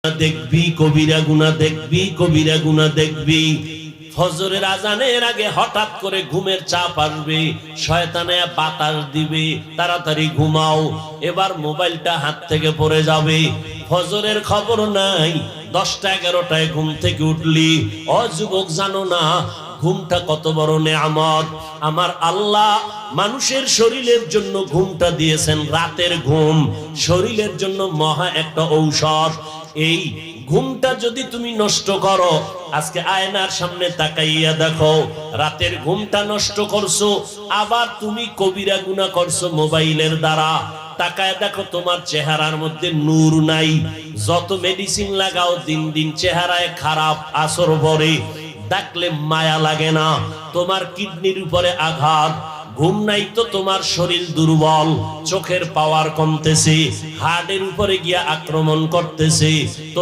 দেখবি, কবিরা গুনাহ দেখবি, কবিরা গুনাহ দেখবি। ফজরের আজানের আগে হঠাৎ করে ঘুমের চাপ আসবে, শয়তানে বাতাস দিবে, তাড়াতাড়ি ঘুমাও। এবার মোবাইলটা হাত থেকে পড়ে যাবে, ফজরের খবর নাই। 10টা 11টায় ঘুম থেকে উঠলি। ও যুবক, জানো না ঘুমটা কত বড় নেয়ামত? আমার আল্লাহ মানুষের শরীরের জন্য ঘুমটা দিয়েছেন। রাতের ঘুম শরীরের জন্য মহা একটা ঔষধ। এই ঘুমটা যদি তুমি নষ্ট করো, আজকে আয়নার সামনে তাকাইয়া দেখো, রাতের ঘুমটা নষ্ট করছো, আবার তুমি কবিরা গুনাহ করছো মোবাইলের দ্বারা। তাকায় দেখো, তোমার চেহারার মধ্যে নূর নাই। যত মেডিসিন লাগাও, দিন দিন চেহারায় খারাপ আসর পড়ে, দেখলে মায়া লাগে না। তোমার কিডনির উপরে আঘাত। ঘুম নাই তো তোমার শরীর দুর্বল, চোখের পাওয়ার কমতেছে, হার্টের উপরে গিয়া আক্রমণ করতেছে।